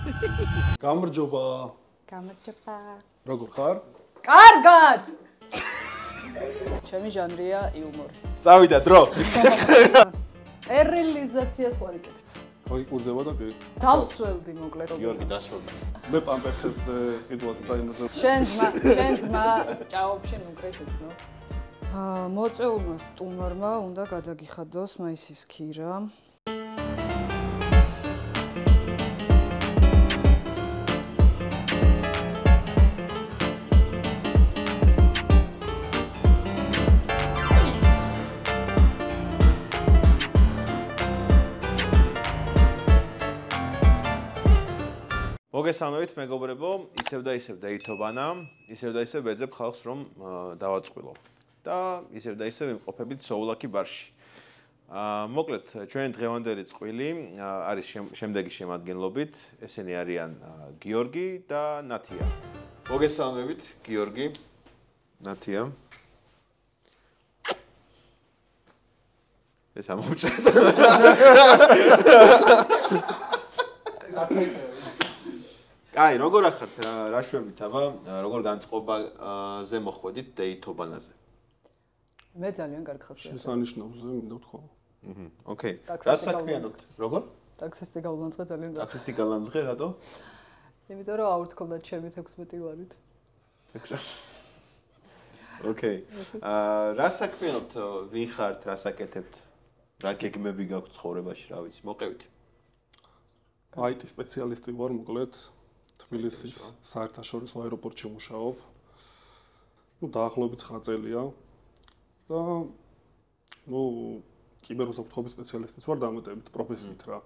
გამარჯობა. გამარჯობა. როგორ ხარ? კარგად. ჩემი ჟანრია იუმორი. წავიდა დრო. ერილიზაციას ვარიკეთ. მოიკურდება და კი. დავსვევდი მოკლედ. გიორგი დასვევდა. მე პამპერსებზე ყიდვაზე დაიმაზე. შენ ძმა ჭაობში ნუკრეს ეცნო. მოწეულმა სტუმარმა უნდა გადაგიხადოს მაისის ქირა. მოგესალმებით მეგობრებო, ისევ და ისევ დაითობანა, ისევ და ისევ ვეძებ ხალხს რომ დავაწყვილო და ისევ და ისევ იმყოფებით სოულაკი ბარში. მოკლედ, ჩვენ დღევანდელი წყვილი არის შემდეგი შემადგენლობით, ესენი არიან გიორგი და ნათია. მოგესალმებით, გიორგი, ნათია. ეს ამოვჭერდა. აი, როგორ ახართ, რა შვებით, აბა, როგორ განწყობაზე მოხვედით დეითობანაზე? მე ძალიან კარგ ხასიათს. შესანიშნავზე მინდა ვთქვა. ოკეი. რა საქმიანობთ? როგორ? ტაქსისტი გავლანძღე ძალიან კარგი. ტაქსისტი გავლანძღე, რატო? იმიტომ რომ აურთქლდა ჩემი 16 ლარით. ოკეი. რა საქმიანობთ, ვინ ხართ, რა საკეთებთ? რა გეგმები გაქვთ ცხოვრებაში, რა ვიცი, მოყევით? IT სპეციალისტი ვარ, მოკლედ. თბილისის საერთაშორისო აეროპორტში მუშაობ. დაახლოებით 9 წელია. და კიბერუსაფრთხოების სპეციალისტიც ვარ დამეტებით პროფესიით რა.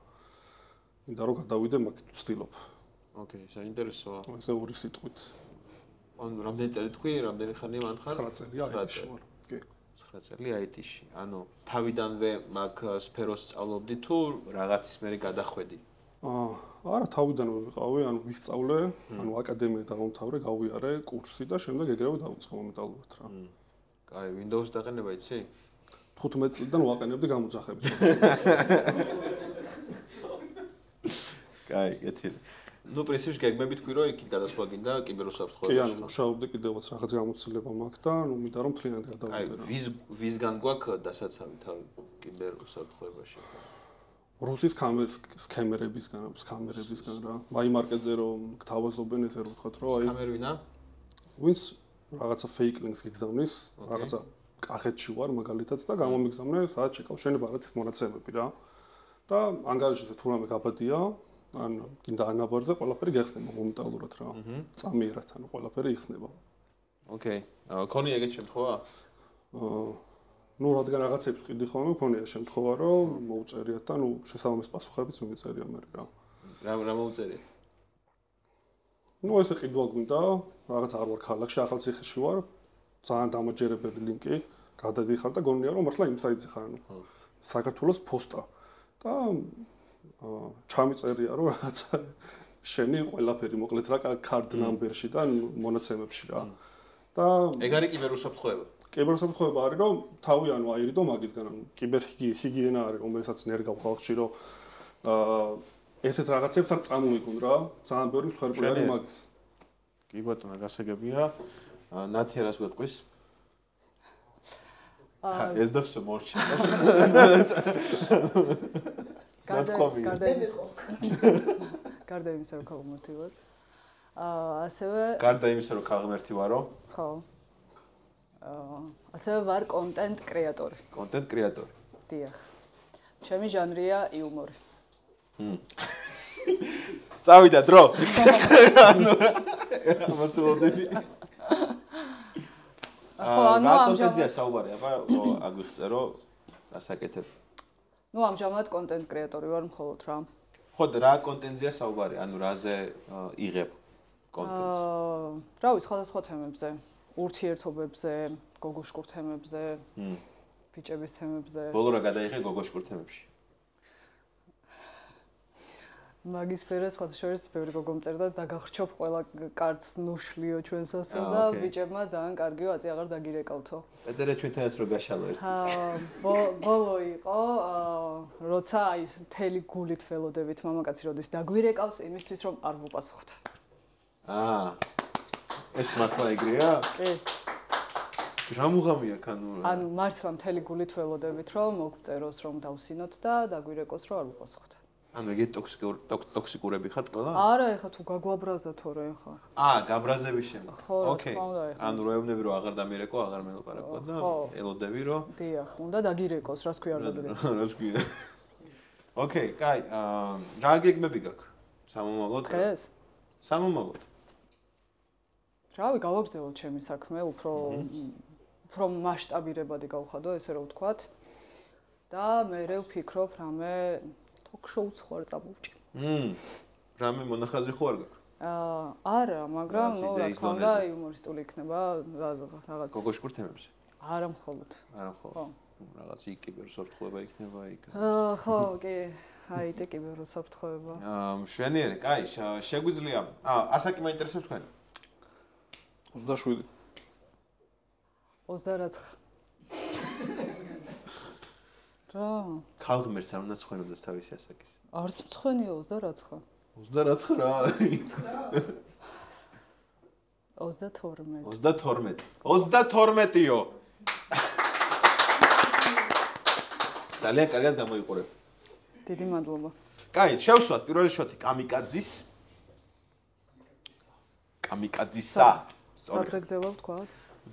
მინდა რომ გადავიდე მაგით ვცდილობ. ოკეი, საინტერესოა. ესე ორი სიტყვით. რამდენი წელი თქვი, რამდენი ხანია მან ხარ? 9 წელია IT-ში ვარ. კი. 9 წელი IT-ში. ანუ თავიდანვე მაგ სფეროს სწავლობდი თუ რაღაცის მერე გადახვედი? არა, თავიდანვე ვიყავი, ანუ ვისწავლე, ანუ აკადემია დავამთავრე, გავიარე კურსი და შემდეგ ეგრევე დავიწყე მომენტალურად რა. კაი, Windows დაყენება იცი? 15 წლიდან ვაყენებდი გამოძახებს. კაი, კეთილი. ნუ პრინციპში გეგმები თქვი რომ იქით გადასვლა გინდა კიბერუსაფრთხოებაში. კი, ანუ მუშაობდი კიდევაც რაღაც გამოცდილება მაქვს და ნუ მინდა რომ მთლიანად გადავიდე რა. აი, ვისგან გვაქვს დასაცავი თავი კიბერუსაფრთხოებაში? რუსის სკამერებისგან რა. მაიმარკეტზე რომ გთავაზობენ ესე რომ ვთქვათ რომ აი სკამერვინა? ვინც რაღაცა fake links გიგზავნის, რაღაცა კახეთში ვარ მაგალითად და გამომიგზავნე სადაც შეკავ შენება არათის მონაცემები რა. და ანგარიშზე თუ რამე გაბადია, ან გინდა ანაბარზე ყველაფერი გეხსნება მომენტალურად რა. წამიერად ანუ ყველაფერი იხსნება. ოკეი. ქონია ეგეთ შემთხვევა? ნუ რადგან რაღაცებს ყიდი ხოლმე მქონია შემთხვევა რომ მოუწერიათ და ნუ შესაბამის პასუხებიც მიწერია მე რა. რა მოუწერიათ? ნუ ესე ყიდვა გვინდა, რაღაც არ ვარ ქალაქში, ახალციხეში ვარ, ძალიან დამაჯერებელი ლინკი, გადადიხარ და გონია რომ მართლა იმ საიტზე ხარ, ანუ საქართველოს ფოსტა. და ჩამიწერია რომ რაღაცა შენი ყველაფერი მოკლედ რა card number-ში და მონაცემებში რა. და ეგ არის კიბერუსაფრთხოება. კიბერუსაფრთხოება არის რომ თავი ანუ აირიდო მაგისგან, ანუ კიბერჰიგიენა არის, რომელსაც ნერგავ ხალხში რომ ესეთ რაღაცებს არ წამოიგონ რა, ძალიან ბევრი მსხვერპლი არის მაგის. კი ბატონო, გასაგებია. ნათია რას გვეტყვის? ეს და всё მორჩი. გარდა იმისა რომ ქალღმერთი ვარ. ასევე გარდა იმისა რომ ქალღმერთი ვარო? ხო. ასევე ვარ კონტენტ კრეატორი. კონტენტ კრეატორი. დიახ. ჩემი ჟანრია იუმორი. წავიდა დრო. მოსულოდები. ხო, ანუ რა კონტენტია საუბარი, აბა აგვიხსერო, რა საკეთებ? ნუ ამჟამად კონტენტ კრეატორი ვარ მხოლოდ რა. ხო, რა კონტენტია საუბარი, ანუ რაზე იღებ კონტენტს? რა ვიცი, სხვადასხვა თემებზე, ურთიერთობებზე, გოგოშკურ თემებზე, ბიჭების თემებზე. ბოლო რა გადაიღე გოგოშკურ თემებში? მაგის სფეროს ხოთ შორის ბევრი გოგო მწერდა და გაგხრჩობ ყველა კარტს ნუშლიო ჩვენსასო და ბიჭებმა ძალიან კარგიო აწი აღარ დაგირეკავთო. პედერე ჩვენთანაც რო გაშალო ერთი. ბოლო იყო, როცა აი მთელი გულით ველოდებით მამაკაცი როდის დაგვირეკავს იმისთვის რომ არ ვუპასუხოთ. ეს მართლა ეგრეა? კი. რამუღამია ანუ მართლა მთელი გულით ველოდებით რომ მოგწეროს რომ დავსინოთ და დაგვირეკოს რომ არ ვუპასუხოთ. ანუ ეგ ტოქსიკურები ხართ ყველა? არა, ეხა თუ გაგვაბრაზდა თორე ეხა. გაბრაზების შემდეგ. ოკეი. ანუ რო ეუბნები რომ აღარ დამირეკო, აღარ მელაპარაკო და ელოდები რომ დიახ, უნდა დაგირეკოს, რას ქვია არ დაგირეკოს. რას ქვია? ოკეი, კაი, რა გეგმები გაქვს? სამომავლოდ? დღეს? სამომავლოდ. რავი, გავაგრძელოთ ჩემი საქმე, უფრო მასშტაბირებადი გავხადო, ესე რომ ვთქვათ. და მე ვფიქრობ, რამე ток-შოუც ხوار წამოვჭი. რამე მონახაზი ხო არ გაქვს? არა, მაგრამ რა თქმა უნდა, იუმორისტული იქნება რაღაც. გოგოშკურ თემებზე. არა მხოლოდ. არა მხოლოდ. რაღაც კიბერსოფტხოება იქნება იქ. ხო, კი. აი, კიბერსოფტხოება. მშვენიერი, კაი, შეგვიძლია. ასაკი მაინტერესებს თქვენ? 27. 29. რა? ქალღმერს არ უნდა ცხენოდეს თავისი ასაკის. არც მცხენია 29. 29 რა არის? 32. 32-ო. ძალიან კარგად გამოიყურებ. დიდი მადლობა. კაი, შევსვათ პირველი შოთი კამიკაძისა. სადღე გძელავ თქვა?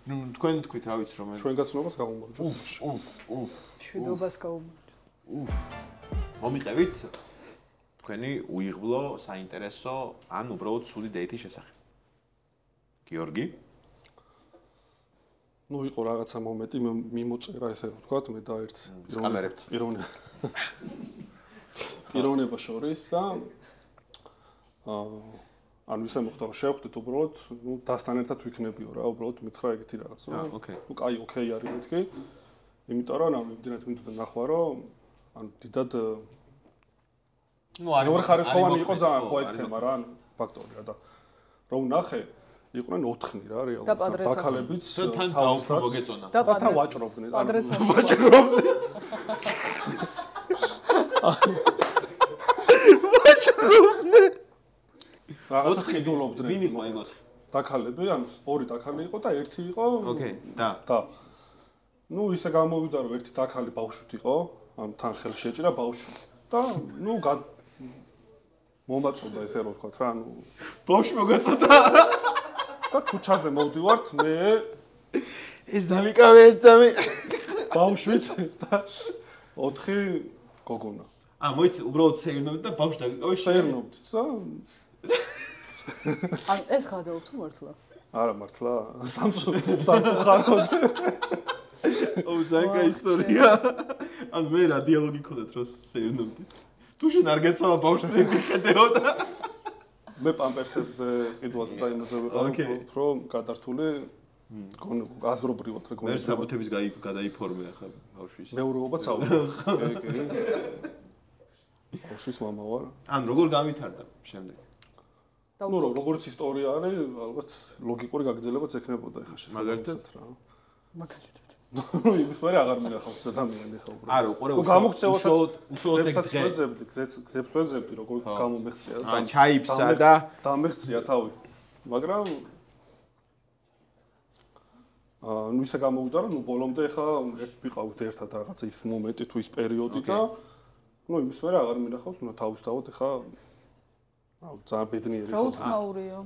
თქვენ თქვით რა ვიცი რომ ჩვენ გაცნობას გავუმარჯვოთ. შვიდობას გავუმარჯვოთ. მომიყევით თქვენი უიღბლო, საინტერესო ან უბრალოდ სული დეითის შესახებ. გიორგი? ნუ იყო რაღაცა მომენტი მიმოწერა ესე ვთქვათ, მე და ერთ პიროვნება შორის და ანუ ისე მოხდა რომ შევხვდით უბრალოდ, ნუ დასთან ერთად ვიქნებიო რა, უბრალოდ მითხრა ეგეთი რაღაც, ნუ კაი, ოკეი არის მეთქი. იმიტომ რომ ანუ იმდენად მინდოდა ნახვა რომ ანუ დიდად მეორე ხარისხოვანი იყო ძალიან ხო ეგ თემა რა, ანუ ფაქტორია და რომ ნახე იყვნენ 4 რა რეალურად დაკალებიც თან დაუფრო მოგეწონა და თან ვაჭრობდნენ რაღაცა ხიდულობდნენ ვინ იყო ეგ 4 დაკალები ანუ 2 დაკალი იყო და 1 იყო ოკეი და ნუ ისე გამოვიდა რომ ერთი დაკალი ბავშვით იყო ამ თან ხელში შეჭირა ბავშვი და ნუ მომაწოდა ესე რომ ვთქვათ რა ანუ ბავშვი მოგაწოდა და ქუჩაზე მოვდივართ მე ეს დამიკავე ერთამი ბავშვით და 4 გოგონა მოიცი უბრალოდ შეერნობთ და ბავშვი დაგიკავე შეერნობთ და ან ეს გადაობ თუ მართლა არა მართლა სამწუხაროდ ზაიკა ისტორია ან მე რა დიალოგი ქონდათ რომ შეერნობთ თუ შენ არ გეცალა ბავშვი ხედეოდა მე პამპერსებზე ყიდვაზე და იმაზე ვიყავ უფრო გადართული გაზრობრივად რა გონი მე საბუთების გადაიფორმე ახლა ბავშვის მეურვეობაც ავიღე ბავშვის მამა ვარ ან როგორ გავითარდა შემდეგ ნუ როგორც ისტორია არის ალბათ ლოგიკური გაგრძელებაც ექნებოდა ეხა შესაძლებლად რა მაგალითად ნუ იმის მე აღარ მინახავს ადამიანი ხა უბრალოდ არა უყურე გზებს ვეძებდი როგორ გამომეღწია და ჩაიფსა და დამეღწია თავი მაგრამ ნუ ისე გამოვიდა რომ ნუ ბოლომდე ხა ვიყავით ერთად რაღაცა ის მომენტი თუ ის პერიოდი და ნუ იმის მე აღარ მინახავს ნუ თავისთავად ხა ძალიან ბედნიერი ხო უცნაურია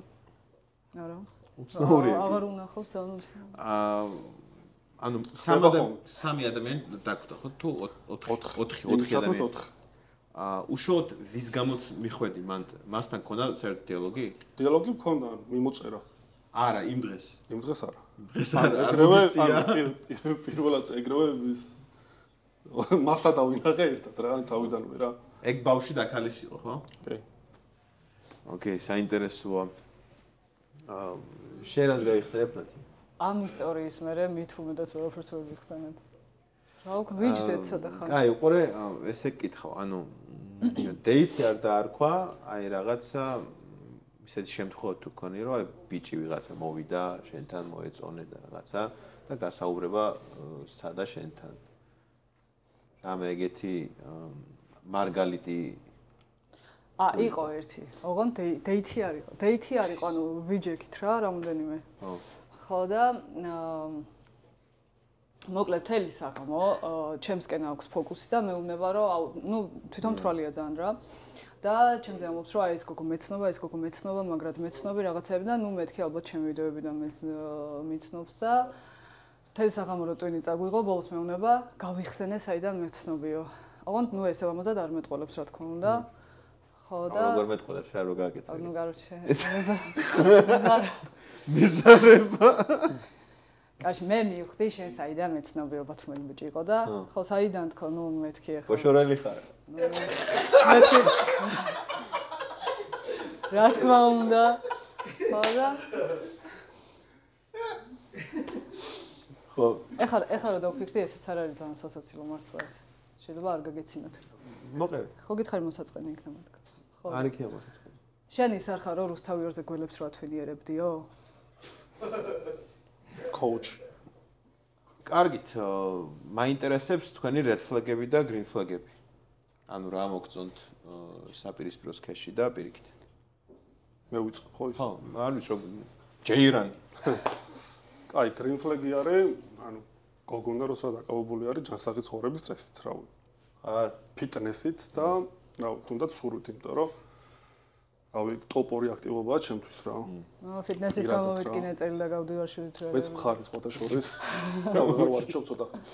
არა უცნაურია აღარ უნახავს ძალიან უცნაური ანუ სამი ადამიანი დაგვდა ხო თუ 4 ადამიანი უშუალოდ ვის გამოც მიხვედი მასთან ქონდა საერთო დიალოგი? დიალოგი მქონდა, მიმოწერა. არა, იმ დღეს არა. ეგრევე პირველად ეგრევე ვის მასა დავინახე ერთად რა, თავიდანვე რა. ეგ ბავშვი დაქალის იყო, ხო? კი. ოკეი, საინტერესოა. შენ რას გაიხსენებ? ამ ისტორიის მერე მით უმეტეს ვერაფერს ვერ ვიხსენებ. რა უკვე ვიჯდეთ ცოტა ხან. კაი, უყურე, ესე გკითხავ, ანუ დეითი არ დაარქვა, აი რაღაცა ისეთი შემთხვევა თუ გქონი, რომ აი ბიჭი ვიღაცა მოვიდა, შენთან მოეწონე და რაღაცა და გასაუბრება სადა შენთან. რამე ეგეთი მარგალიტი იყო ერთი. ოღონდ დეითი არ იყო. დეითი არ იყო, ანუ ვიჯექით რა, რამოდენიმე. ხო და მოკლედ თელი საღამო, ჩემსკენ აქვს ფოკუსი და მეუბნება, რომ ნუ თვითონ თვალია ძალიან რა. და ჩემზე ამბობს, რომ აი ეს გოგო მეცნობა, მაგრად მეცნობი რაღაცები და ნუ მეთქი ალბათ ჩემი ვიდეოებიდან მეცნობს და თელი საღამო რო ტვინი წაგვიღო, ბოლოს მეუბნება, გავიხსენე საიდან მეცნობიო. ოღონდ ნუ ესე ამაზე არ მეტყოლებს რა თქმა უნდა. ხო და როგორ მეტყოლებს რა რო გააკეთე. ნუ გარჩე. მიზარება. კაში მე მივხვდი შენ საიდან მეცნობიო ბათუმელი ბიჭი იყო და ხო საიდან თქო ნუ მეთქი ახლა. ოშორელი ხარ. მეთქი. რა თქმა უნდა. ხო და ხო. ეხლა რა დავფიქრდი, ესეც არ არის ძალიან სასაცილო მართლა ეს. შეიძლება არ გაგეცინოთ. მოყევი. ხო გითხარი მოსაწყენი იქნება თქვა. ხო. არ იქნება მოსაწყენი. შენ ის არ ხარ რომ რუსთავიორზე გველებს რა თვინიერებდიო? coach. კარგით, მაინტერესებს თქვენი red flag-ები და green flag-ები. ანუ რა მოგწონთ საპირისპირო სქესში და პირიქით. მე ვიწყებ ხო ის? ხო, არ ვიცი რომ ჯეირანი. აი, green flag-ი არის, ანუ გოგონა როცა დაკავებული არის ჯანსაღი ცხოვრების წესით, რა ვიცი. ხარ, ფიტნესით და რა ვიცი, თუნდაც სურვით, იმიტომ რომ რავი, ტოპ-2 აქტივობაა ჩემთვის რა. ფიტნესის გამოვიდგინე წელი და გავდივარ შვიდით რა. მეც მხარი სხვათა შორის. და ვეღარ ვარჩევ ცოტა ხანი.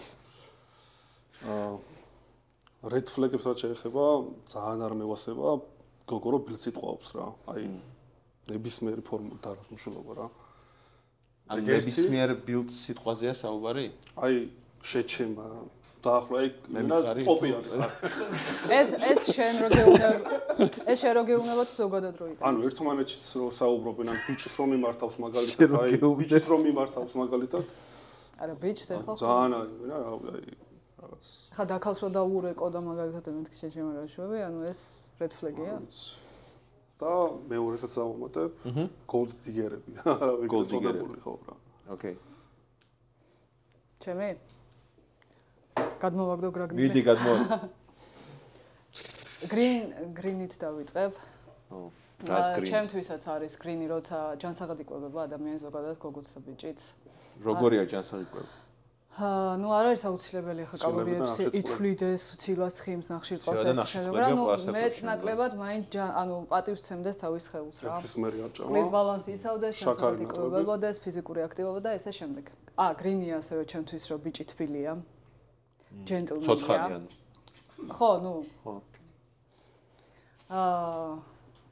red flag-ებს რაც შეეხება, ძალიან არ მევასება გოგო რო ბილწი ტყვაობს რა. აი, ნებისმიერი ფორმით და რასმშულობა რა. ან ნებისმიერ ბილდ სიტყვაზეა საუბარი? აი, შეჩემა დაახლოებით აი ტოპი არის. ეს შენ რო გეუბნებ, ეს შენ რო გეუბნებ თუ ზოგადად რო იყავს. ანუ ერთმანეთშიც რო საუბრობენ, ან ბიჭს რომ მიმართავს მაგალითად, აი ბიჭს რომ მიმართავს მაგალითად. არა, ბიჭს ეხლა. ძალიან აი რაღაც. ხა დაქალს რო დაურეკო და მაგალითად მეთქი შეჩემა რა შვები, ანუ ეს red flag-ია. და მეორესაც ავუმატებ, gold digger-ები, რა ვიგო წოდებული ხო რა. ოკეი. ჩემი გადმოვაგდო გრაგნი. მიდი გადმოვა. green-ით დავიწყებ. ო, რას green? ჩემთვისაც არის green-ი, როცა ჯანსაღად იკვებება ადამიანი ზოგადად გოგოც და ბიჭიც. როგორია ჯანსაღი იკვება? ნუ არ არის აუცილებელი ხა კალორიებს ითვლიდეს, ცილას ხიმს, ნახშირწყალს და ეს შემდეგ. ანუ მეტნაკლებად მაინც ანუ პატივს ცემდეს თავის ხელს რა. წყლის ბალანსი იცავდეს, ჯანსაღად იკვებებოდეს, ფიზიკური აქტივობა და ესე შემდეგ. green-ი ასევე ჩემთვის რომ ბიჭი თბილია. Gentleman. ცოცხალიან. ხო, ნუ. ხო.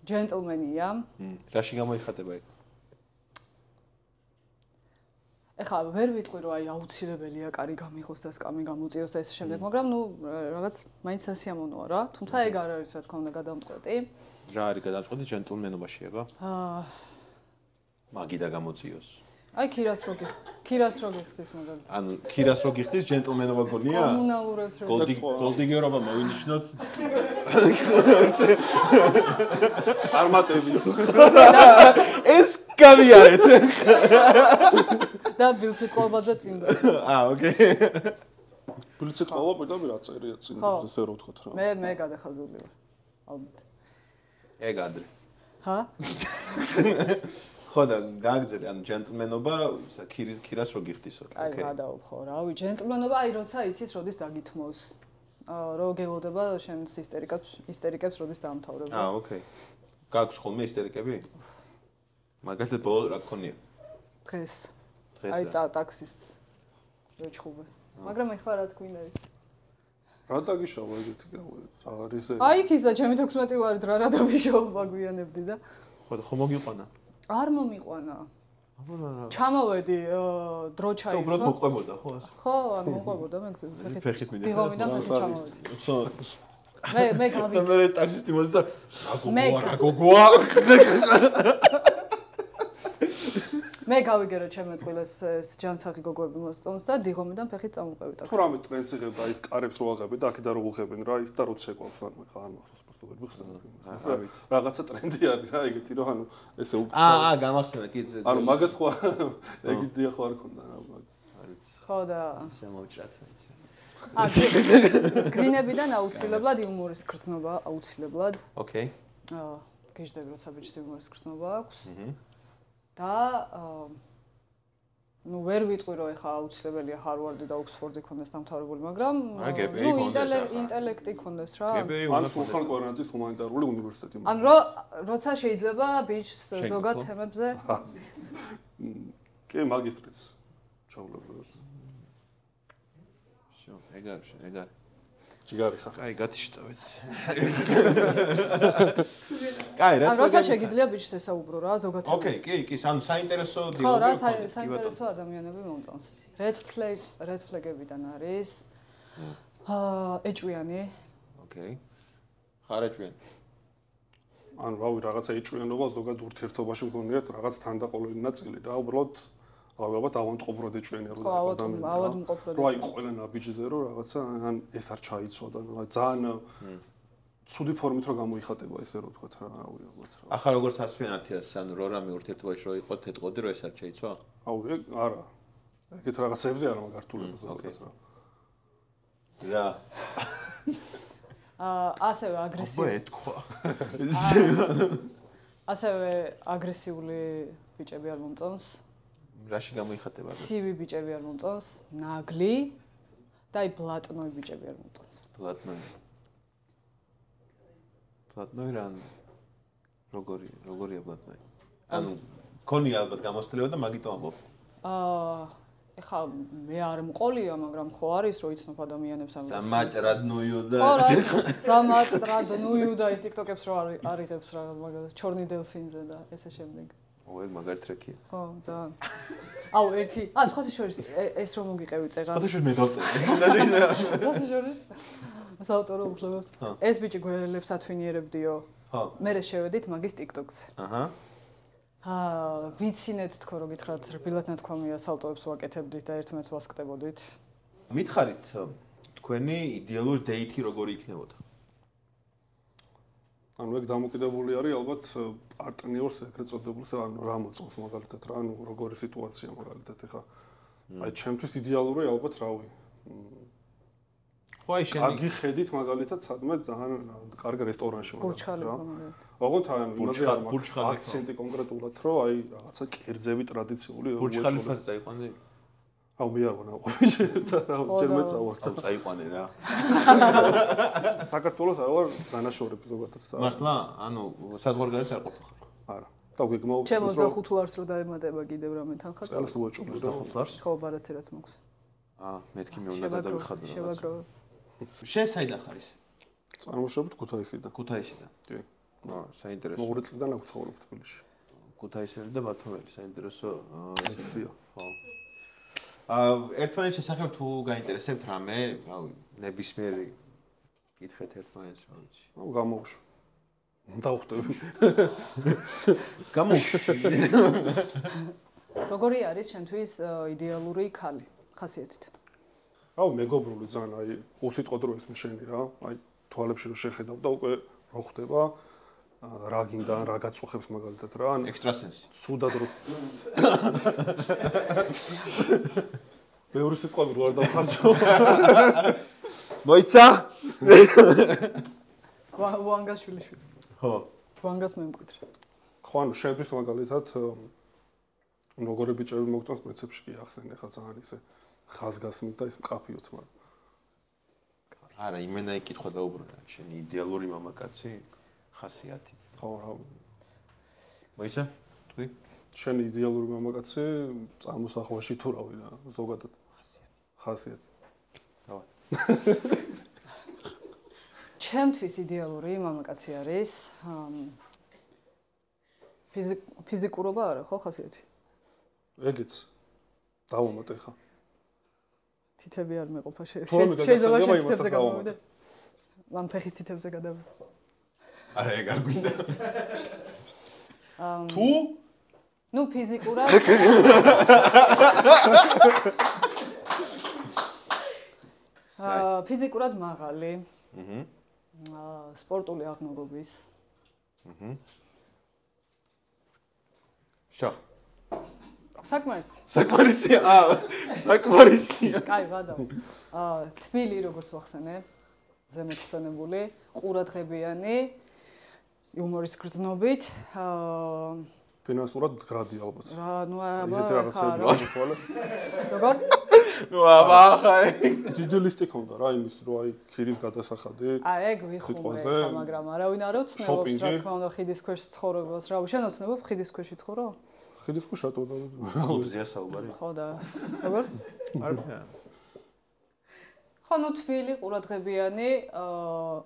Gentleman-ია. რაში გამოიხატება ეგ? ეხლა ვერ ვიტყვი რომ აი აუცილებელია კარი გამიღოს და სკამი გამოწიოს და ესე შემდეგ, მაგრამ ნუ რაღაც მაინც სასიამოვნოა რა. თუმცა ეგ არ არის რა თქმა უნდა გადამწყვეტი. რა არის გადამწყვეტი ჯენტლმენობაში ება? მაგი და გამოწიოს. აი ქირას რო გიხდის მაგალითად. ანუ ქირას რო გიხდის ჯენტლმენობა გონია? კომუნალურებს რო გოლდინგერობა მოვინიშნოთ. წარმატებით. ეს გავიარეთ. და ბილსიტყვაზე წინდა. ოკეი. ბილსიტყვა პირდაპირ აწერია წინდა, ესე რო ვთქვათ რა. მე გადახაზული ვარ. ალბათ. ეგ ადრე. ჰა? ხო და გაგზელე, ანუ ჯენტლმენობა ქირას რო გიხდისო. აი, გადაობ ხო, რავი, ჯენტლმენობა აი როცა იცის, როდის დაგითმოს. რო გელოდება შენს ისტერიკებს როდის დაამთავრებ. ოკეი. გაქვს ხოლმე ისტერიკები? მაგალითად ბოლო რა გქონია? დღეს. აი ტაქსის ვეჩხუბე. მაგრამ ეხლა რა თქვინა ის? რა დაგიშავა ეგეთი არის ეს? აი იქის და ჩემი 16 ლარით რა დავიშავა გვიანებდი და. ხო, ხო მოგიყვანა? არ მომიყვანა. აბა ჩამოვედი დრო ჩაირთო. უბრალოდ მოყვებოდა ხო? ხო, ან მოყვებოდა მე ფეხით მიდე. დიღომიდან მე ჩამოვედი. ხო. მე გავიგე. მე ტაქსისტი მოძდა რა გოგოა. მე გავიგერო ჩემს წყვილეს ეს ჯანსაღი გოგოები მოსწონს და დიღომიდან ფეხით წამოყევით აქ. თუ რამე ტრენდს იღებ და ის კარებს რო აღები და აქედან რო უღებენ რა ის და რო ცეკვავს ან ხა არ მახსოვს ვერ მიხსენებ. რაღაცა ტრენდი არის რა ეგეთი რომ ანუ ესე გამახსენე კი ანუ მაგას ხო ეგიდია ხო არ ქონდა რა მაგ. ხო და შემოვჭრათ მეც. გრინებიდან აუცილებლად იუმორის გრძნობა აუცილებლად. ოკეი. გეждები როცა ბიჭს იუმორის გრძნობა აქვს. და ну ვერ ვიტყვი რომ ეხა აუცილებელია ჰარვარდი და ოქსფორდი ქონდეს დამთავრებული, მაგრამ ინტელექტი ქონდეს რა. ან სულხან კვარნაძის ჰუმანიტარული უნივერსიტეტი. ან როცა შეიძლება ბიჭს ზოგად თემებზე კი მაგისტრიც ჩავლებდეთ. შო, ეგარ. ჯიგარი ხა. კაი, გათიშწავეთ. კაი, რა როცა შეგიძლია ბიჭს ესაუბრო რა ზოგად თემებზე. ოკეი, კი, ანუ საინტერესო ხო, რა საინტერესო ადამიანები მომწონს. Red flag-ებიდან არის ეჭვიანი. ოკეი. ხარეჭვიანი. ანუ რავი, რაღაცა ეჭვიანობა ზოგად ურთიერთობაში მგონიათ რაღაც თანდაყოლილი ნაწილი რა, უბრალოდ ალბათ ავადმყოფრად ეჭვიანი არ ხო, ავადმყოფრად. რო აი ყველა ნაბიჯზე რო რაღაცა ან ეს არ ჩაიცვადა, ძალიან ცუდი ფორმით რო გამოიხატება ესე რო თქვა რა, რავი, ალბათ რა. ახლა როგორც ასვენათიას, ანუ რო რამე ურთიერთობაში რო იყო თეთყოდი, რო ეს არ შეიცვა? აუ, არა. ეგეთ რაღაცებზე არა მაგართულებს ზოგადად რა. რა. ასევე აგრესიული. ეთქვა. ასევე აგრესიული ბიჭები არ მომწონს. რაში გამოიხატება? ცივი ბიჭები არ მომწონს, ნაგლი და აი ბლატნოი ბიჭები არ მომწონს. ბლატნოი რა? როგორია ბლატნოი? ანუ ქონია ალბათ გამოსწრება და მაგით ამბობ. ეხა მე არ მყოლია, მაგრამ ხო არის რო იცნობ ადამიანებს ამას. სამაჭრადნოიო და ხო რა, სამაჭრადნოიო და ის TikTok-ებს რო არიღებს რა, მაგალითად ჩორნი დელფინზე და ესე შემდეგ. ой, მაგარ ტრეკია. ხო, ძალიან. აუ, ერთი, სხვათა შორის ეს რომ მოგიყევი წეღა. სხვათა შორის მე დავწერე. სხვათა შორის საავტორო უფლებას. ეს ბიჭი გველებს ათვინიერებდიო. ხო. მე შევედით მაგის TikTok-ზე. აჰა. ვიცინეთ თქო რომ გითხრათ, რბილად ნათქვამია სალტოებს ვაკეთებდით და ერთმანეთს ვასკტებოდით. მითხარით თქვენი იდეალური დეითი როგორი იქნებოდა? ანუ ეგ დამოკიდებული არის ალბათ პარტნიორს ეგრეთ წოდებულს, ანუ რა მოწონს მაგალითად რა, ანუ როგორი სიტუაცია მაგალითად ეხა. აი ჩემთვის იდეალური ალბათ რავი. ხო აი შენი კარგი ხედით მაგალითად სადმე ძალიან კარგი რესტორანში მაგალითად რა. ოღონდ ანუ იმაზე არ მაქვს აქცენტი კონკრეტულად, რომ აი რაღაცა კერძები ტრადიციული ბურჩხალიფას წაიყვანე? აუ მე არ ვანაყოფი და რა ჯერმე წავართ. აუ წაიყვანე რა. საქართველოს არ ვარ დანაშაულები ზოგადად. მართლა? ანუ საზღვარგარეთ არ ყოფილ ხარ? არა. და გეგმაობს რომ 25 ლარს რო დაემატება კიდევ რამე თანხა წავ. წელს უაჭრობ 25 ლარს? ხო, ბარაცერაც მოქვს. მეთქი მე უნდა გადავიხადო. შევაგროვე. შენ საიდან ხარ ის? წარმოშობით ქუთაისიდან. ქუთაისიდან. კი. საინტერესო. მოღრე წლიდან აქ ცხოვრობ თბილისში. ქუთაისელი და ბათუმელი, საინტერესო ისეა. ხო. ერთმანეთს შესახებ თუ გაინტერესებთ რამე, რავი, ნებისმიერი კითხეთ ერთმანეთს, რა ვიცი. აუ გამოვშვი. დავხვდები. გამოვშვი. როგორი არის შენთვის იდეალური ქალი ხასიათით? აუ მეგობრული ძალიან, აი უსიტყვოდ რო ეს მშენი რა, აი თვალებში რო შეხედავ და უკვე რო ხდება რა გინდა, რა გაწუხებს მაგალითად რა, ან ექსტრასენსი. სუდად რო მეორე სიტყვები რო არ დავხარჯო. მოიცა? ვანგაშვილიშვილი. ხო. ვანგას მემკვიდრე. ხო, ანუ შენთვის მაგალითად როგორი ბიჭები მოგწონს მეცებში კი ახსენე ხა ძალიან ისე ხაზგასმით და ის მკაფიოთ, მაგრამ არა, იმენა იკითხვა დაუბრუნდა, შენი იდეალური მამაკაცი ხასიათი. ხო, რა. მოიცა? თქვი? შენი იდეალური მამაკაცი წარმოსახვაში თუ რავი და ზოგადად ხასიათი. დავა. ჩემთვის იდეალური მამაკაცი არის ფიზიკურობა არა ხო ხასიათი? ეგეც დავუმატე ხა. თითები არ მეყოფა შეიძლება თითებზე გამოვიდე. მან ფეხის თითებზე გადავიდა. არა ეგ არ გვინდა. თუ ნუ ფიზიკურად ფიზიკურად მაღალი. სპორტული აღნაგობის. შა. საკმარისია. საკმარისია. კაი, ვადაო. თბილი როგორც ვახსენე, ზემოთ ხსენებული, ყურადღებიანი, იუმორის გრძნობით, ფინანსურად მდგრადი ალბათ. რა, ნუ ისეთი რაღაცები მოთვალე. როგორ? ნუ აბა ხაი. დიდი ლისტი ქონდა რა იმის, რომ აი ქირის გადასახადი. ეგ ვიხუმრე ხა, მაგრამ არავინ არ ოცნებობს, რა თქმა უნდა, ხიდის ქვეშ ცხოვრებას. რა, შენ ოცნებობ ხიდის ქვეშ ცხოვრო? ხიდის ქვეშ ატო და კლუბზეა საუბარი. ხო და როგორ? არა. ხო, ნუ თბილი, ყურადღებიანი,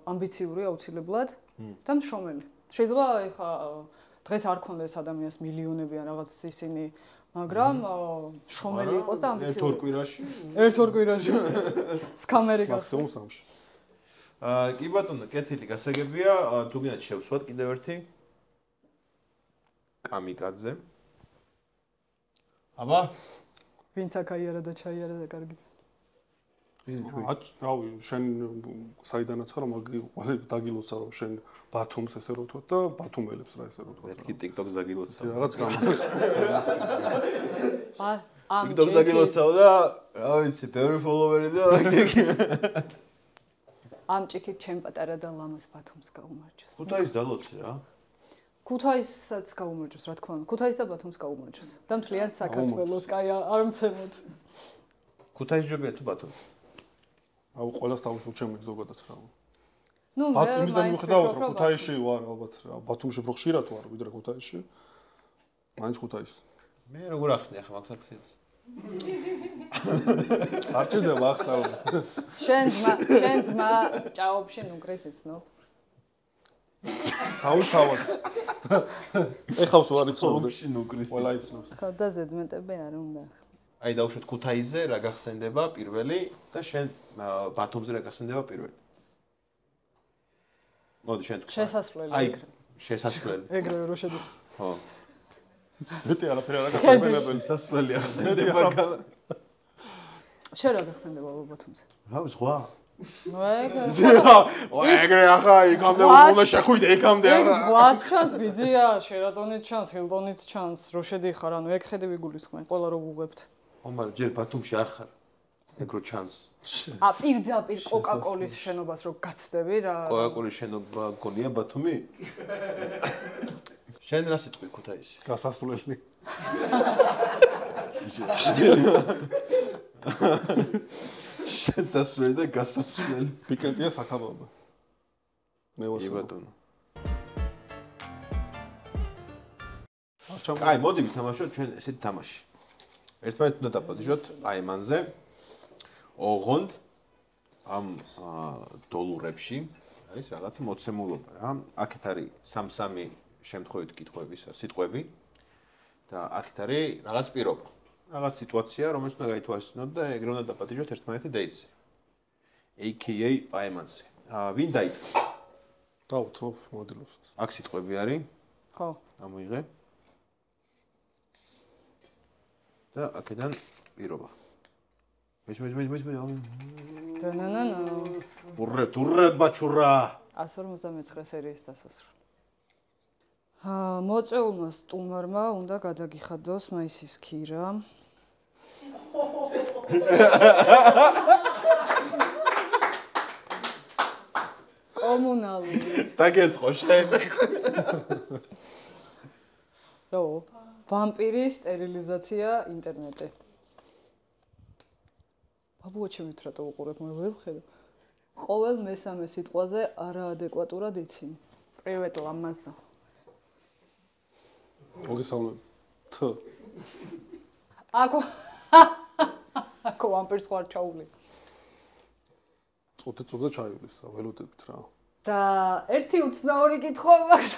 ამბიციური აუცილებლად და მშრომელი. შეიძლება ეხა დღეს არ ქონდეს ადამიანს მილიონები ან რაღაც ისინი, მაგრამ შრომელი იყოს და ამბიციური. ერთ-ორ კვირაში. სკამერი გახსოვს. მაქსიმუმ სამში. კი ბატონო, კეთილი გასაგებია, თუ გინდათ შევსვათ კიდევ ერთი. კამიკაძე. აბა? ვინც აქ აიარა და ჩაიარა და კარგით. რავი, შენ საიდანაც ხარ, მაგრამ დაგილოცა რომ შენ ბათუმს ესე რო ვთქვათ და ბათუმელებს რა ესე რო ვთქვათ. მეთქი TikTok-ს დაგილოცა. რაღაც გამა. TikTok-ს დაგილოცავ და რა ვიცი, ბევრი ფოლოვერი და ამ ჭიქით ჩემ პატარა და ლამას ბათუმს გაუმარჯოს. ქუთაისს დალოცე რა. ქუთაისსაც გაუმარჯოს, რა თქმა უნდა. ქუთაისს და ბათუმს გაუმარჯოს. და მთლიან საქართველოს, კაი, არ მცემოთ. ქუთაისს ჯობია თუ ბათუმს? აუ ყველას თავისუფლად ჩემი ზოგადად რა. ნუ მე ბათუმიდან მიხვდავთ რომ ქუთაისში ვარ ალბათ რა. ბათუმში უფრო ხშირად ვარ ვიდრე ქუთაისში. მაინც ქუთაისს. მე როგორ ახსნი ახლა მაგ საქციელს? არ ჭირდება ახლა. შენ ძმა ჭაობში ნუკრეს იცნობ. თავად. ეხავს ვარ იცნობ. ჭაობში ნუკრეს. ყველა იცნობს. ხო და ზედმეტები არ უნდა ახლა. აი დავუშვათ ქუთაისზე რა გახსენდება პირველი და შენ ბათუმზე რა გახსენდება პირველი. მოდი შენ თქვა. შესასვლელი. აი შესასვლელი. ეგრევე რო შედი. ხო. მეტი არაფერი არ გახსენებელი. შესასვლელი ახსენდება. შენ რა გახსენდება ბათუმზე? რა ზღვა? ნუ ეგ. ეგრე ახლა იქამდე უნდა შეხვიდე იქამდე ახლა. ზღვაც ჩანს, ბიძია, შერატონიც ჩანს, ჰილტონიც ჩანს, რო შედიხარ, ანუ ეგ ხედი ვიგულისხმენ, ყველა რო ვუღებთ. მაგრამ ჯერ ბათუმში არ ხარ. ეგ რო ჩანს. პირდაპირ კოკაკოლის შენობას რო გაცდები რა. კოკაკოლის შენობა გონია ბათუმი? შენ რა სიტყვი ქუთაისი? გასასვლელი. შესასვლელი და გასასვლელი. პიკენტია საქაბაბა. მე ვასწავლე. კი ბატონო. არჩამ. აი, მოდი ვითამაშოთ ჩვენ ესეთი თამაში. ერთმანეთს უნდა დაპატიჟოთ აიმანზე. ოღონდ ამ დოლურებში არის რაღაცა მოცემულობა რა. აქეთ არის 3-3 შემთხვევით კითხვების სიტყვები და აქეთ არის რაღაც პირობა. რაღაც სიტუაცია, რომელიც უნდა გაითვალისწინოთ და ეგრე უნდა დაპატიჟოთ ერთმანეთი დეიცზე. AKA აიმანზე. ვინ დაიწყებს? დავთვალ მოდელს. აქ სიტყვები არის. ხო. ამოიღე. და აქედან პირობა. მის. დანანანა. ურრეთ ბაჩურა. 159 სერიის დასასრული. მოწეულმა სტუმარმა უნდა გადაგიხადოს მაისის ქირა. კომუნალური. დაგეწყო შენ. რო ვამპირის სტერილიზაცია ინტერნეტზე. ბაბუოჩემით რატო უყურებ, მე ვერ ვხედავ. ყოველ მესამე სიტყვაზე არაადეკვატურად იცინი. პრივეტ ლამაზო. მოგესალმები. თ. აკო ვამპირს ხარ ჩაული. წუთი ჩაივლის რა, ველოდებით რა. და ერთი უცნაური კითხვა მაქვს.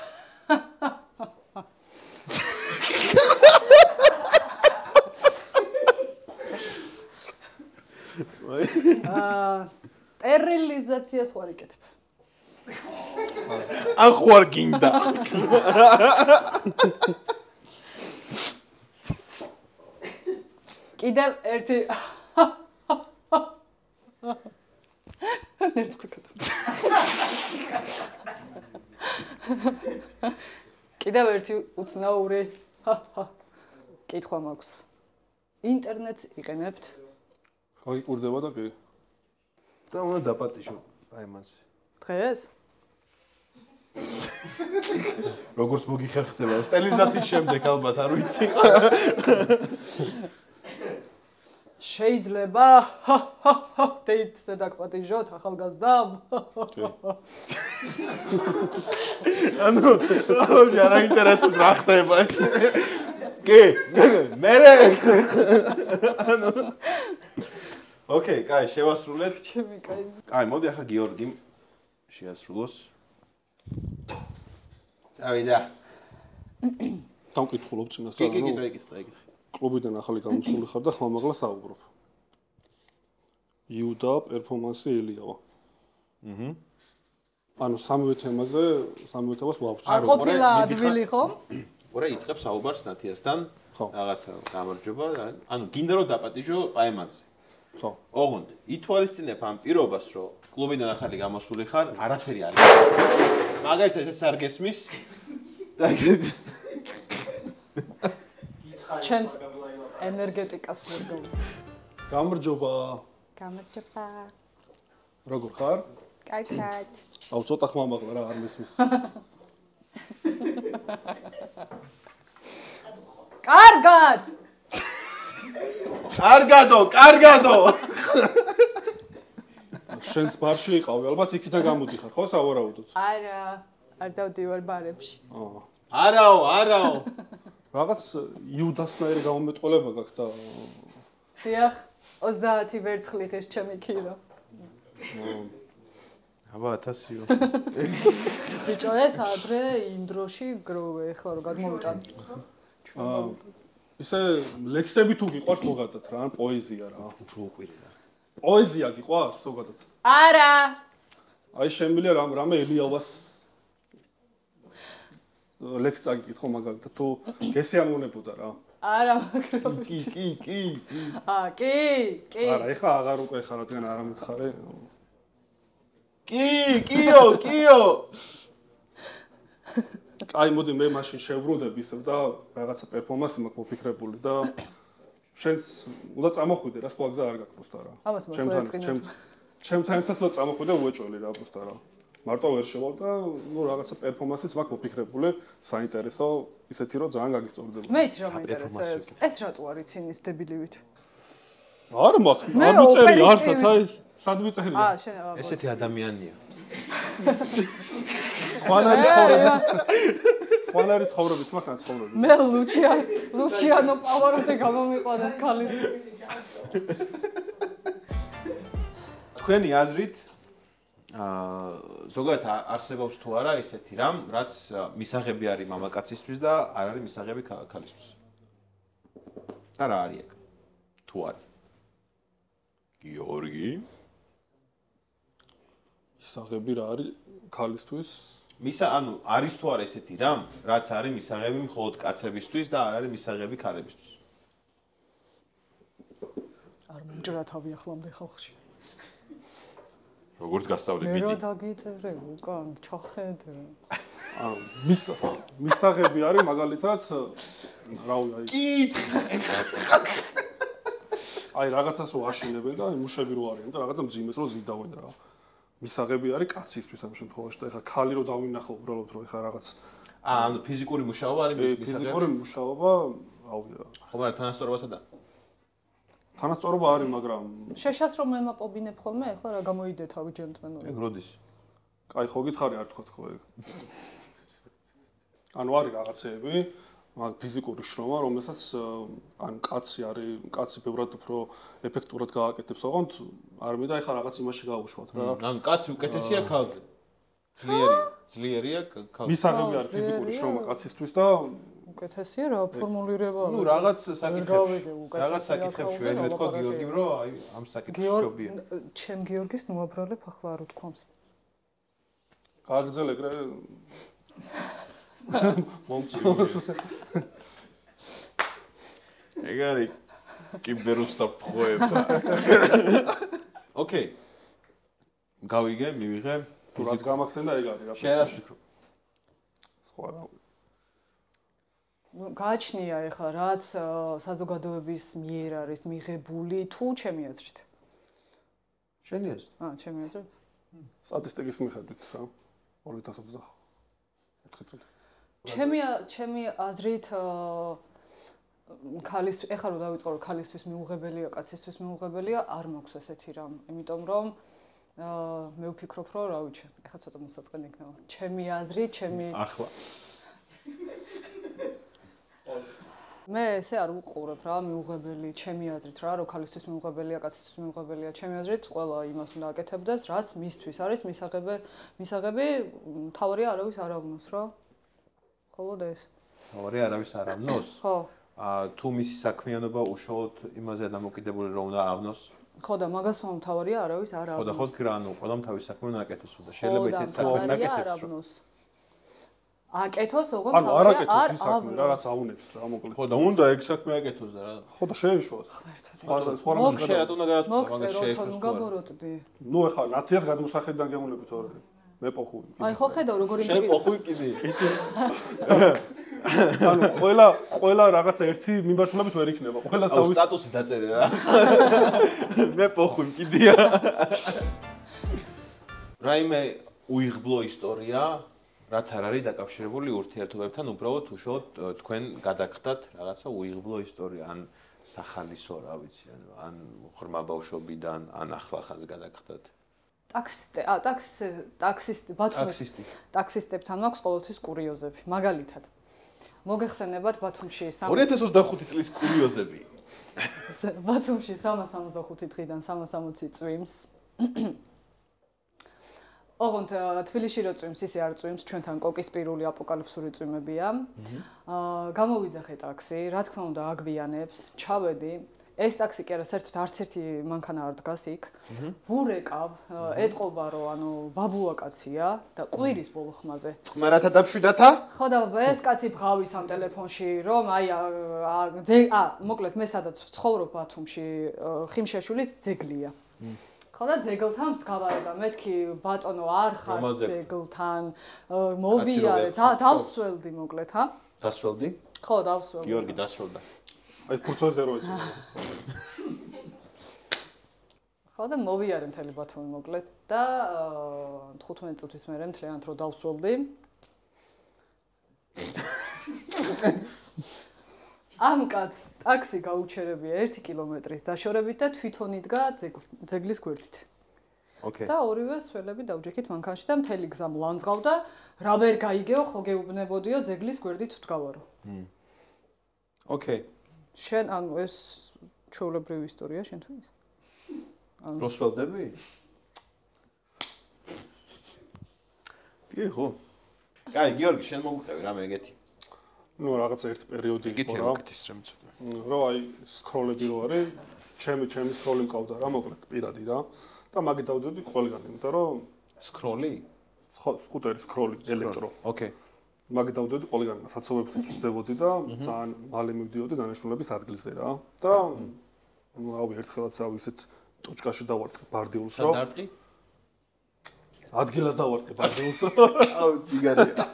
სტერილიზაციას ხარ იკეთებ. ახوار გინდა. კიდევ ერთი კიდევ ერთი უცნაური კითხვა მაქვს. ინტერნეტს იყენებთ? გაგიკვირდება და კი. და უნდა დაპატიჟო აი მასე. დღეს? როგორც მოგიხერხდება სტილიზაციის შემდეგ ალბათ არ ვიცი. შეიძლება დეიტზე დაგპატიჟოთ ახალგაზრდამ? ანუ რა ინტერესებს რა ხდება? კი, მერე. ანუ ოკეი, კაი, შევასრულეთ. ჩემი კაი. კაი, მოდი ახლა გიორგი შეასრულოს. წავიდა. დამკითხულობ წინასწარ. კი, წაიკითხე. კლუბიდან ახალი გამოსული ხარ და ხმამაღლა საუბრობ. იუდა პერფორმანსი ელიავა. ანუ სამივე თემაზე, სამივე თემას ვაუწყობ. არ ყოფილა ადვილი ხო? ორე იწყებს საუბარს ნათიასთან. ხო. რაღაცა გამარჯობა, ანუ გინდა რომ დაპატიჟო პაემანზე. ხო. ოღონდ ითვალისწინებ ამ პირობას, რომ კლუბიდან ახალი გამოსული ხარ, არაფერი არ. მაგალითად ეს არ გესმის და ჩემს ენერგეტიკას ვერ გავუწევ. გამარჯობა. გამარჯობა. როგორ ხარ? კარგად. აუ ცოტა ხმამაღლა რა არ მესმის. კარგად. კარგადო. შენს ბარში იყავი, ალბათ იქიდან გამოდიხარ, ხო, სავარაუდოდ? არა, არ დავდივარ ბარებში. არაო. რაღაც იუდასნაირი გამომეტყველება გაქვს და დიახ, 30 ვერცხლი ხეს ჩემი ქირო. აბა 1000-იო. ბიჭო, ეს ადრე იმ დროში გროვე, ეხლა რომ გადმოვიტან. ისე ლექსები თუ გიყვარს ზოგადად რა, ან პოეზია რა. უყვირე რა. პოეზია გიყვარს ზოგადად? არა. აი შემიძლია რამე ელიავას ლექს წაგიკითხო მაგალითად თუ გესიამოვნებოდა რა. არა, მაგრამ კი. კი. არა, ეხლა აღარ უკვე ხარ, რადგან არ ამითხარე. კიო. აი, მოდი მე მაშინ შევბრუნდები ისევ და რაღაცა პერფორმანსი მაქვს მოფიქრებული და შენს უნდა წამოხვიდე რა, სხვა გზა არ გაქვს პროსტა რა. ამას მოხდა ჩემთან ერთად უნდა წამოხვიდე უეჭველი რა პროსტა რა. მარტო ვერ შევალ და ნუ რაღაცა პერფორმანსიც მაქვს მოფიქრებული, საინტერესო, ისეთი რომ ძალიან გაგისწორდება. მეც რა მაინტერესებს. ეს რატო არის ცინის დებილივით? არ მაქვს, არ მიწერი არსად აი, სად მიწერია? შენ აბა. ესეთი ადამიანია. სხვანაირი ცხოვრებით მაქვს ცხოვრები. მე ლუჩიანო პავაროტი გამომიყვანეს ქალის. თქვენი აზრით ზოგადად არსებობს თუ არა ისეთი რამ, რაც მისაღები არის მამაკაცისთვის და არ არის მისაღები ქალისთვის. და რა არის ეგ? თუ არის? გიორგი? მისაღები რა არის ქალისთვის? ანუ არის თუ არა ესეთი რამ, რაც არის მისაღები მხოლოდ კაცებისთვის და არ არის მისაღები ქალებისთვის? არ მომჭრა თავი ახლამდე ხალხში. როგორც გასწავლე მიდი. მე რა დაგიწერე უკან, ჩახედე. მისაღები არის მაგალითად რავი აი. კი. აი რაღაცას რო აშინებენ და მუშები რო არიან და რაღაცა მძიმეს რო ზიდავენ რა. მისაღები არის კაცისთვის ამ შემთხვევაში და ეხა ქალი რო დავინახო უბრალოდ რო ეხა რაღაც ანუ ფიზიკური მუშაობა არის მისაღები. ფიზიკური მუშაობა, რავი რა. ხომ არა თანასწორობასა და თანასწორობა არის, მაგრამ შეშას რომ ემაპობინებ ხოლმე, ეხლა რა გამოიდე თავი ჯენტლმენური. ეგ როდის? კაი, ხო გითხარი არ თქვა თქო ეგ. ანუ არის რაღაცეები, მაგ ფიზიკური შრომა, რომელსაც ან კაცი ბევრად უფრო ეფექტურად გააკეთებს, ოღონდ არ მინდა ეხლა რაღაც იმაში გავუშვათ რა. ანუ კაცი უკეთესია ქალზე. ძლიერია ქალზე. მისაღები არის ფიზიკური შრომა კაცისთვის და უკეთესია რა ფორმულირება. ნუ რაღაც საკითხებში ვერ მეთქვა გიორგიმ, რომ აი ამ საკითხში ჯობია. ჩემ გიორგის ნუ აბრალებ ახლა არ უთქვამს. გააგრძელ ეგრე მომწიოს. ეგ არის კიბერუსაფრთხოება. ოკეი. გავიგე, მივიღე. თუ რაც გამახსენდა ეგ არის რა. შენ რას ვფიქრობ? სხვა რა. გააჩნია ეხლა რაც საზოგადოების მიერ არის მიღებული თუ ჩემი აზრით. შენი აზრით? ჩემი აზრით. სტატისტიკის მიხედვით რა. 2024 წელს. ჩემი აზრით ქალის ეხლა რომ დავიწყო რომ ქალისთვის მიუღებელია, კაცისთვის მიუღებელია, არ მაქვს ესეთი რამ, იმიტომ რომ მე ვფიქრობ რომ რა ვიცი, ეხლა ცოტა მოსაწყენი იქნება. ჩემი აზრით, ახლა მე ესე არ ვუყურებ რა, მიუღებელი, ჩემი აზრით რა, რომ ქალისთვის მიუღებელია, კაცისთვის მიუღებელია, ჩემი აზრით ყველა იმას უნდა აკეთებდეს, რაც მისთვის არის მისაღები, თავარია არავის არ ავნოს რა. ხოლოდ ეს. თავარია არავის არ ავნოს? ხო. თუ მისი საქმიანობა უშუალოდ იმაზე დამოკიდებული რომ უნდა ავნოს? ხო და მაგას თავარია არავის არ ავნოს. ხო და ხო გრანუ, ყველამ თავის საქმე უნდა აკეთოს და შეიძლება ისეთ საქმეს აკეთოს. აკეთოს, ოღონდ ანუ არ თავარია არ აკეთოს ის საქმე, რაღაც აუნებს რა, მოკლედ. ხო და უნდა ეგ საქმე აკეთოს და რა. ხო და შეეშოს. სხვა მოგ შეიძლება უნდა გადაწყვეტო, მაგას შეეშოს. ნუ გაბოროტდი. ნუ ეხლა ნათიას გადმოსახედიდან გემოვნებით ორე. მე პოხუი. აი ხო ხედავ როგორი შენ პოხუი კიდე. ანუ ყველა რაღაცა ერთი მიმართულებით ვერ იქნება. ყველას თავის სტატუსი დაწერე რა. მე პოხუი კიდეა. რაიმე უიღბლო ისტორია, რაც არ არის დაკავშირებული ურთიერთობებთან, უბრალოდ უშუალოდ თქვენ გადაგხდათ რაღაცა უიღბლო ისტორია, ან სახალისო, რა ვიცი, ან ხორმა ბავშვობიდან, ან ახლა ხანს გადაგხდათ. ტაქსისტებთან მაქვს ყოველთვის კურიოზები, მაგალითად. მოგეხსენებათ ბათუმში 2025 წლის კურიოზები. ბათუმში 365 დღიდან 360 წვიმს. ოღონდ თბილისში რო წვიმს, ისე არ წვიმს, ჩვენთან კოკისპირული აპოკალიფსური წვიმებია. გამოვიძახე ტაქსი, რა თქმა უნდა, აგვიანებს, ჩავედი. ეს ტაქსი კი არა, საერთოდ არც ერთი მანქანა არ დგას იქ. ვურეკავ, ეტყობა რომ ანუ ბაბუა კაცია და ყვირის ბოლო ხმაზე. ყმარათა დაფშვიდათა? ხო და ეს კაცი ბღავის ამ ტელეფონში, რომ აი მოკლედ მე სადაც ვცხოვრობ ბათუმში, ხიმშაშვილის ძეგლია. ხო და ძეგლთან გავარება, მეთქი ბატონო არ ხარ ძეგლთან, მოვიარე, დავსველდი მოკლედ, ჰა? დასველდი? ხო, დავსველდი. გიორგი დასველდა. აი ფურცოზე რო ეცემა. ხო და მოვიარე მთელი ბათუმი მოკლედ და 15 წუთის მერე მთლიანად რო დავსველდი. ამ კაცს ტაქსი გაუჩერებია 1 კილომეტრის დაშორებით და თვითონ იდგა ძეგლის გვერდით. ოკეი. და ორივე სველები დავჯექით მანქანაში და მთელი გზა მლანძღავდა, რა ვერ გაიგეო, ხო გეუბნებოდიო ძეგლის გვერდით ვდგავარო. ოკეი. შენ ანუ ეს ჩვეულებრივი ისტორია შენთვის? როსველდები? კი ხო. კაი, გიორგი, შენ მოგვიყევი რამე ეგეთი. ნუ რაღაცა ერთი პერიოდი იყო რა. ეგეთის რა მიცოდი. რო აი სკროლები რო არის, ჩემი სკროლი მყავდა რა, მოკლედ პირადი რა. და მაგით დავდიოდი ყველგან, იმიტომ რომ სკროლი? ხო, სკუტერი სკროლი, ელექტრო. ოკეი. მაგით დავდიოდი ყველგან, საცხოვრებლად ვწვდებოდი და ძალიან მალე მივდიოდი დანიშნულების ადგილზე რა. და რავი, ერთხელაც ისეთ ტოჩკაში დავარტყი ბარდიულს რო. სადარტყი? ადგილას დავარტყი ბარდიულს. აუ, ჯიგარია.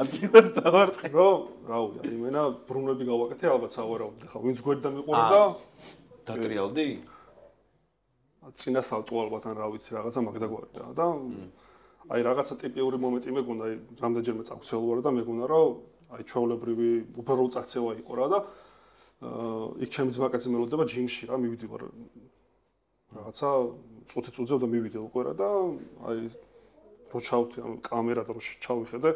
ადგილას დავარტყი. რავი, იმენა ბრუნვები გავაკეთე ალბათ სავარაუდოდ. ხა ვინც გვერდიდან მიყურებდა? დატრიალდი? წინასალტო ალბათ ან რა ვიცი, რაღაცა მაგდაგვარი რა. და აი რაღაცა ტიპიური მომენტი მეგონა, აი რამდენჯერმე წავცელვარ და მეგონა რომ აი ჩვეულებრივი უბრალოდ წაქცევა იყო რა და იქ ჩემი ძმაკაცი მელოდება ჯიმში რა, მივიდივარ რაღაცა წუთი-წუთზე და მივიდე უკვე რა და აი რო ჩავთი ანუ კამერა და რო ჩავიხედე,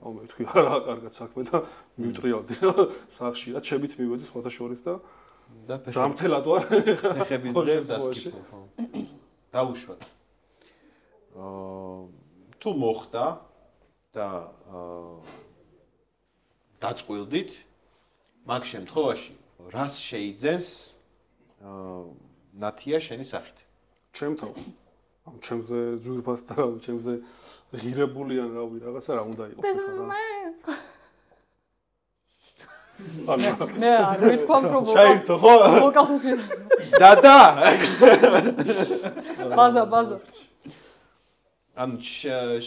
აუ მე ვთქვი არა, კარგად საქმე და მივტრიალდი რა სახში რა, ჩემით მივედი სხვათა შორის და ჯამთელად ვარ. ხების ძრევ დასკიფო ხო. დაუშვათ. თუ მოხდა და დაწყვილდით, მაგ შემთხვევაში რას შეიძენს ნათია შენი სახით? ჩემ თავს. ამ ჩემზე ძვირფას და რავი, ჩემზე ღირებული ან რავი, რაღაცა რა უნდა იყოს. მე არ ვიტყვამს რომ ჩაირთო ხო? ვოკალში. და. ბაზა. ანუ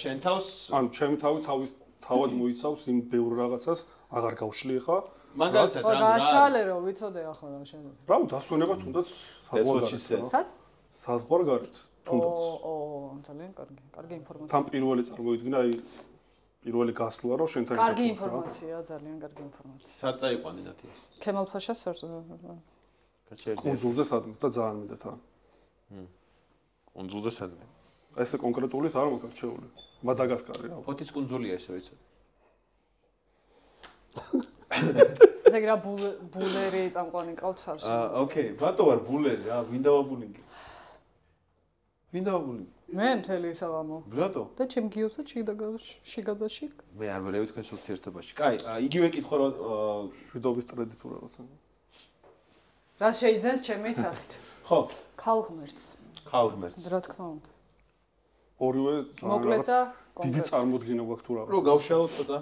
შენ თავს ანუ ჩემი თავად მოიცავს იმ ბევრ რაღაცას, აღარ გავშლი ხა. მაგალითად რა გაშალე რომ ვიცოდე ახლა რა შენ. რა უძასვენება თუნდაც საზღვარგარეთ. სად? საზღვარგარეთ თუნდაც. ძალიან კარგი ინფორმაცია. თან პირველი წარმოიდგინა აი პირველი გასვლა რომ შენთან კარგი ინფორმაცია, ძალიან კარგი ინფორმაცია. სად წაიყვანე ნათიას? ქემალ-ფაშას გაჩერდი. კონძულზე სადმე და ძალიან მინდა თან. კონძულზე სადმე. ესე კონკრეტული არ მაქვს არჩეული. მადაგასკარი რა. ფოთის კუნძულია ესე ვიცი. ესე რა ბულერი წამყვანი ყავთ ხარს? ოკეი, ბატო ვარ ბულერი რა, ვინ დავაბულინგი? მე მთელი საღამო. ბატო? და ჩემ გიოსა შიგადაში. მე არ ვერევი თქვენს ურთიერთობაში. კაი, იგივე კითხვა რა შვიდობის ტრედი თუ რაღაცა. რა შეიძლება ჩემი სახით? ხო, ქალღმერთს. რა თქმა უნდა. ორივე მოკლედ და დიდი წარმოდგენა გვაქვს თუ რო რაღაცა. გავშალოთ ცოტა.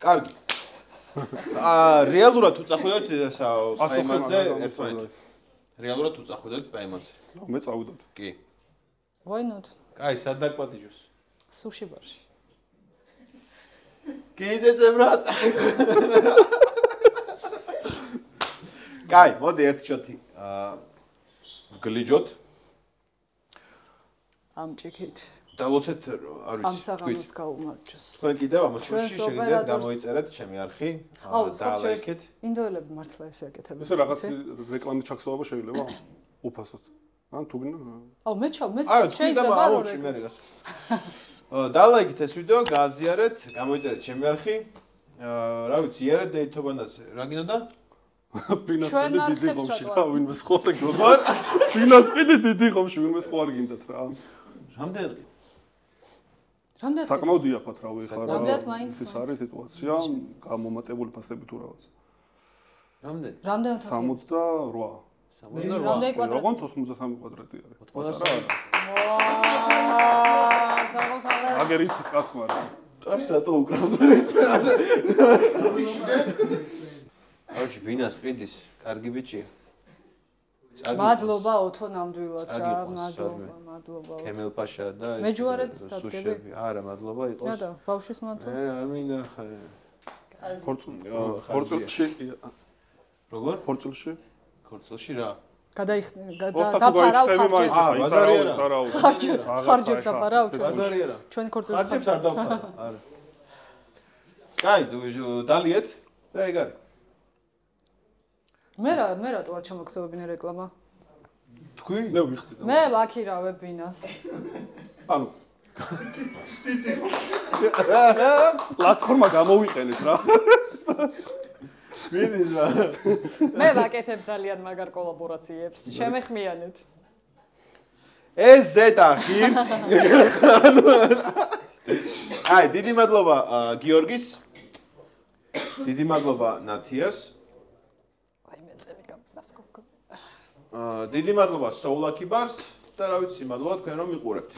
კარგი. რეალურად თუ წახვიდოთ პაიმანზე ერთმანეთს. რეალურად თუ წახვიდოთ პაიმანზე. მე წავიდოდ. კი. Why not? კაი, სად დაგვატიჟოს? სუში ბარში. კიდეზე ბრატ. კაი, მოდი ერთ შოთი. გლიჯოთ. ამ ჭიქით. დავუცეთ, არ ვიცი. ამ საღამოს გაუმარჯოს. თქვენ კიდევ ამ შოთში შეგიძლიათ გამოიწერეთ ჩემი არხი. დაალაიქეთ. ინდოელები მართლა ესე აკეთებენ. ესე რაღაც რეკლამის ჩაქსოვება შეიძლება? უფასოდ. ან თუ გინდა? მე შეიძლება აუჩი მე რეგას. დაალაიქეთ ეს ვიდეო, გააზიარეთ, გამოიწერეთ ჩემი არხი. რა ვიცი, იარეთ დეითობანაზე. რა გინდა? ფინანს კიდე დიდი ხომში რა ვინმე სხვა გქონდა. ფინანს კიდე დიდი ხომში ვინმე სხვა არ გინდათ რა. რამდენი? საკმაოდ იაფად რა ვიხარ. რამდენად მაინც? ის არის სიტუაცია, გამომატებული ფასები თუ რაღაც. რამდენი? რამდენად? 68. 68. რამდენი კვადრატი? ოღონდ 93 კვადრატი არის. 83. ვაა! აგერ იცის კაცმა რა. კარს რატო უკრავდა? აუჩი ბინას ყიდის, კარგი ბიჭია. მადლობა ოთო ნამდვილად რა, მადლობა. ქემელ-ფაშა და მეჯუარებს დადგები? არა, მადლობა იყოს. და ბავშვის მადლობა. არ მინდა ხორცლში როგორ? ხორცლში? ხორცლში რა? დაფარავ ხარჯებს დაფარავ ჩვენი ხორცლებს ხარჯებს არ დავფარავ, არა. კაი, დალიეთ და ეგ არის. მე რატო არ ჩამოგხსოვებინე რეკლამა? თქვი? მე ვიხდი და. მე ვაქირავებ ბინას. ანუ პლატფორმა გამოვიყენეთ რა. მიდის რა. მე ვაკეთებ ძალიან მაგარ კოლაბორაციებს. შემეხმიანეთ. ეს ზედა ღირს. აი, დიდი მადლობა გიორგის. დიდი მადლობა ნათიას. დიდი მადლობა Soul Lucky Bars და რა ვიცი, მადლობა თქვენ რომ მიყურებთ.